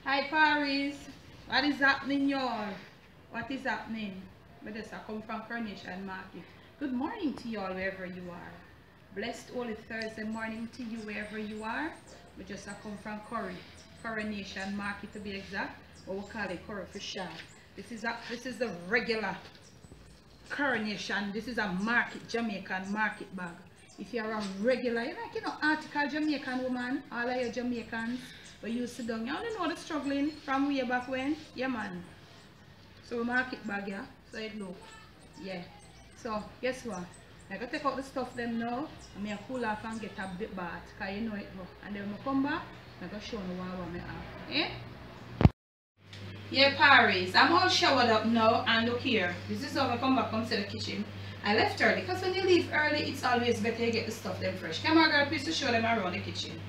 Hi Paris, what is happening y'all? What is happening? I just come from Coronation Market. Good morning to y'all wherever you are. Blessed Holy Thursday morning to you wherever you are. We just come from Coronation Market to be exact. What we call it Curry for short. This is the regular Coronation. This is a market, Jamaican market bag. If you're a regular, you know, article Jamaican woman, all of your Jamaicans, but you sit down, you only know the struggling from way back when. Yeah, man. So, market bag, yeah. So, it look. Yeah. So, guess what? I gotta take out the stuff them now, and I cool off and get a bit bath, because you know it go. And then when I come back, I'm gonna show you what I have. Eh? Yeah, Paris, I'm all showered up now, and look here. This is how I come back to the kitchen. I left early because when you leave early, it's always better you get the stuff them fresh. Come on, girl, please to show them around the kitchen.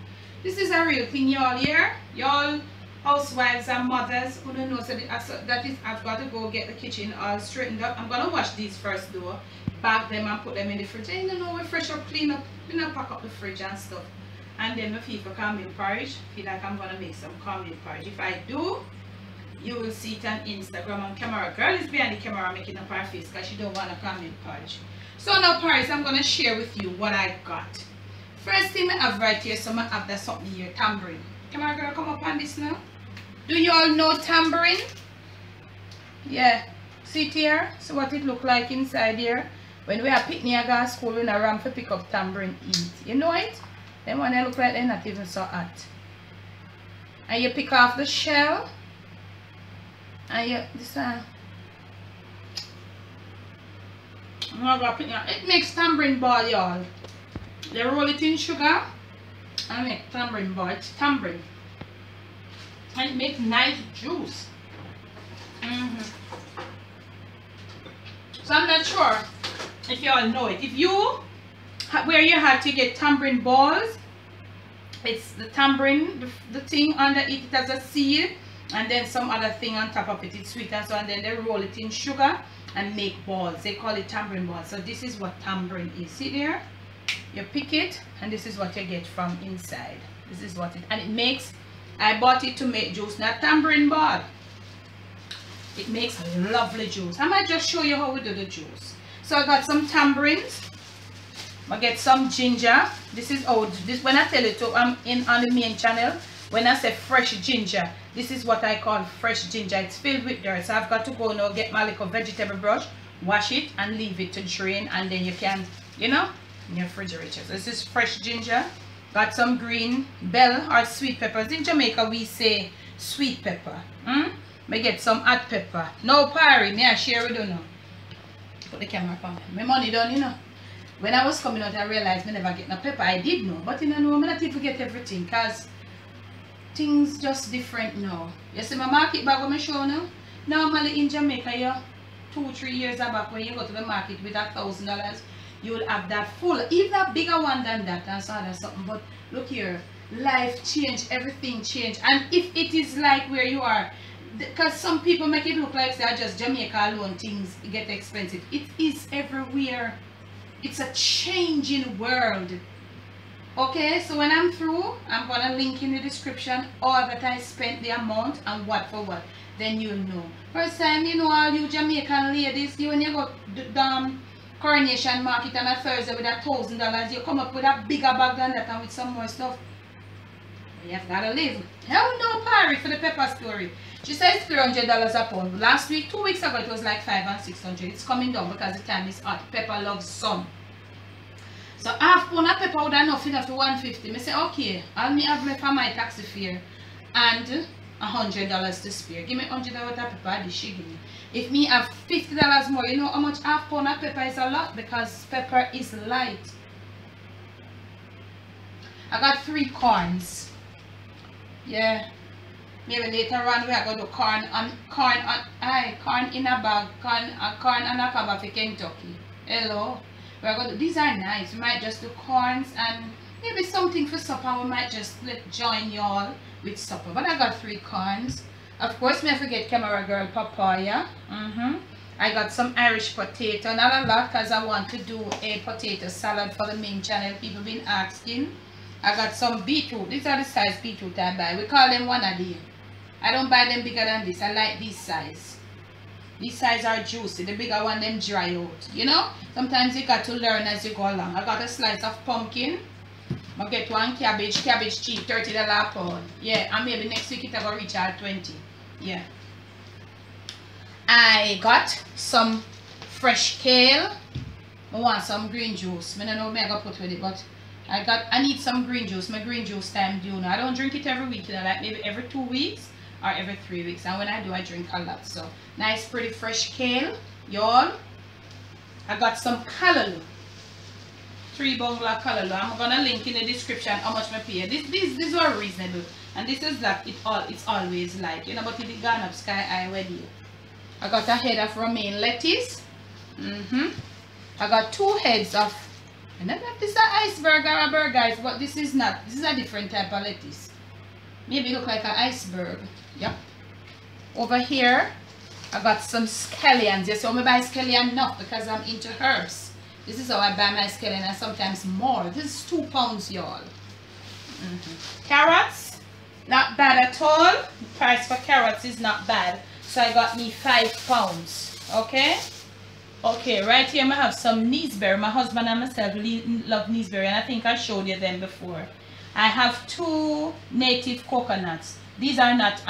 This is a real thing, y'all here. Y'all housewives and mothers who don't know, so that is, I've got to go get the kitchen all straightened up. I'm gonna wash these first though, bag them and put them in the fridge. And you know, we fresh up, clean up, you know, pack up the fridge and stuff. And then the feel for cornmeal porridge. Feel like I'm gonna make some cornmeal porridge. If I do, you will see it on Instagram on camera. Girl is behind the camera making up her face because she don't want to comment porridge. So now Paris, I'm going to share with you what I got. First thing I have right here, so I have that something here, tambourine. Camera girl, come up on this now. Do you all know tambourine? Yeah. See it here? So what it look like inside here. When we are picnic at school, we are around to pick up tambourine eat. You know it? Then when they look like they're not even so hot. And you pick off the shell. And yeah, this one. It makes tambourine ball, y'all. They roll it in sugar and make tambourine ball. It's tambourine. And it makes nice juice. So I'm not sure if you all know it. If you where you have to get tambourine balls, it's the tambourine, the thing under it has a seed. And then some other thing on top of it, it's sweet and so, and then they roll it in sugar and make balls. They call it tambourine balls. So this is what tambourine is. See there? You pick it and this is what you get from inside. This is what it, and it makes, I bought it to make juice, not tambourine ball. It makes lovely juice. I might just show you how we do the juice. So I got some tambourines. I get some ginger. This is old. This when I tell it to on the main channel. When I say fresh ginger, this is what I call fresh ginger. It's filled with dirt. So I've got to go now get my little vegetable brush, wash it and leave it to drain, and then you can, you know, in your refrigerator. So this is fresh ginger. Got some green bell or sweet peppers. In Jamaica we say sweet pepper. Me get some hot pepper. No parry, me I share with you now. Put the camera on. My money done, you know. When I was coming out I realized me never get no pepper. I did know, but you know, I not even forget everything because things just different now. You see my market bag when I show now? Normally in Jamaica, you 2-3 years back when you go to the market with $1,000, you will have that full, even a bigger one than that and so on something. But look here, life changed, everything changed. And if it is like where you are, because some people make it look like they're just Jamaica alone, things get expensive. It is everywhere. It's a changing world. Okay, so when I'm through, I'm gonna link in the description all that I spent, the amount and what for what. Then you'll know. First time, you know, all you Jamaican ladies, when you go to the Coronation Market on a Thursday with $1,000, you come up with a bigger bag than that and with some more stuff. You have gotta live. Hell no, Parry for the pepper story. She says $300 a pound. Last week, 2 weeks ago, it was like $500 and $600. It's coming down because the time is hot. Pepper loves sun. So half pound of pepper would enough to 150. I say okay, I'll me have left for my taxi fare and $100 to spare. Give me $100 of pepper, this she give me. If me have $50 more, you know how much half pound of pepper is a lot because pepper is light. I got 3 corns. Yeah. Maybe later on we are going to do corn in a bag, corn and a cob for Kentucky. Hello. We're going to, these are nice. We might just do corns and maybe something for supper. We might just join y'all with supper. But I got 3 corns. Of course, me forget camera girl papaya. I got some Irish potato. Not a lot because I want to do a potato salad for the main channel. People been asking. I got some beetroot. These are the size beetroot I buy. We call them one a day. I don't buy them bigger than this. I like this size. These size are juicy. The bigger one, them dry out. You know? Sometimes you got to learn as you go along. I got a slice of pumpkin. I get one cabbage. Cabbage cheap, $30 a pound. Yeah, and maybe next week it'll go reach out 20. Yeah. I got some fresh kale. I want some green juice. I don't know what I'm going to put with it, but I need some green juice. My green juice time due now. I don't drink it every week, you know, like maybe every 2 weeks or every 3 weeks. And when I do, I drink a lot. So nice pretty fresh kale, y'all. I got some callaloo. 3 bungalow callaloo. I'm gonna link in the description how much I pay. These are reasonable. And this is that it's always like, you know, but it gone up sky high with you. I got a head of romaine lettuce. I got 2 heads of, I don't know if this is an iceberg or a bird, guys, but this is not. This is a different type of lettuce. Maybe look like an iceberg. Yep. Over here, I got some scallions. Yes, so I buy scallion enough because I'm into herbs. This is how I buy my scallion, and sometimes more. This is 2 pounds, y'all. Carrots, not bad at all. The price for carrots is not bad. So I got me 5 pounds. Okay. Okay, right here I have some neeseberry. My husband and myself love neeseberry, and I think I showed you them before. I have 2 native coconuts. These are not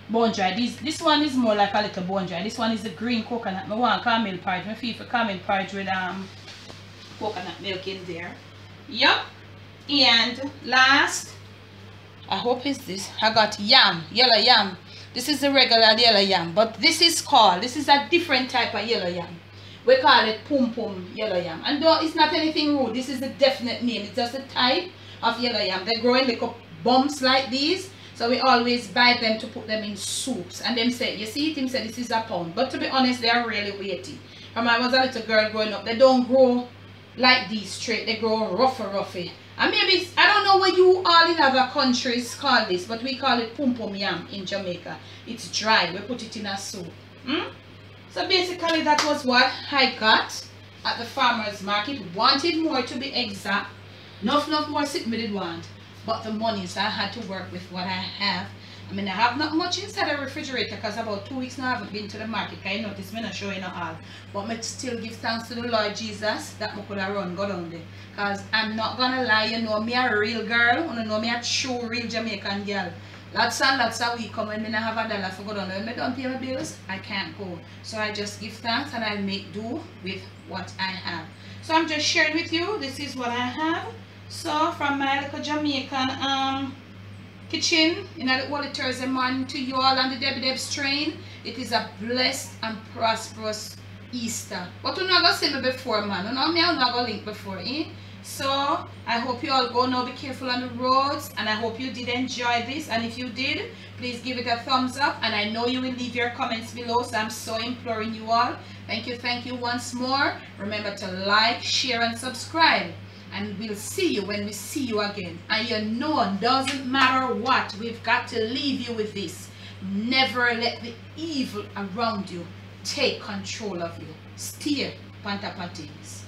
bone dry. This one is more like a little bone dry. This one is the green coconut. I want caramel porridge. I feel for caramel porridge with coconut milk in there. Yup. And last, I hope is this. I got yam, yellow yam. This is the regular yellow yam, but this is a different type of yellow yam. We call it pum pum yellow yam. And though it's not anything rude, this is a definite name. It's just a type of yellow yam. They grow in little bumps like these. So we always buy them to put them in soups. And them say, you see it, him say this is a pound. But to be honest, they are really weighty. When I was a little girl growing up, they don't grow like these straight. They grow roughy. And maybe, I don't know what you all in other countries call this, but we call it pum pum yam in Jamaica. It's dry. We put it in a soup. So basically that was what I got at the farmer's market. Wanted more, to be exact. Enough more sitting we did want. But the money, so I had to work with what I have. I mean, I have not much inside the refrigerator because about 2 weeks now I haven't been to the market. I noticed me not showing at all. But I still give thanks to the Lord Jesus that I could have run go down there. Because I'm not gonna lie, you know me a real girl. You know me a true real Jamaican girl. Lots and lots of weeks come when I have $1 for go down there. When I don't pay my bills, I can't go. So I just give thanks and I make do with what I have. So I'm just sharing with you. This is what I have. So from my little Jamaican kitchen in the Holy Thursday morning to you all on the Debbie Deb's train. It is a blessed and prosperous Easter. But you're not going to see me before, man. You know me, I'm not going to link before, eh? So I hope you all go now, be careful on the roads, and I hope you did enjoy this. And if you did, please give it a thumbs up, and I know you will leave your comments below, so I'm so imploring you all. Thank you once more. Remember to like, share, and subscribe. And we'll see you when we see you again. And you know, doesn't matter what, we've got to leave you with this. Never let the evil around you take control of you. Steer on top of things.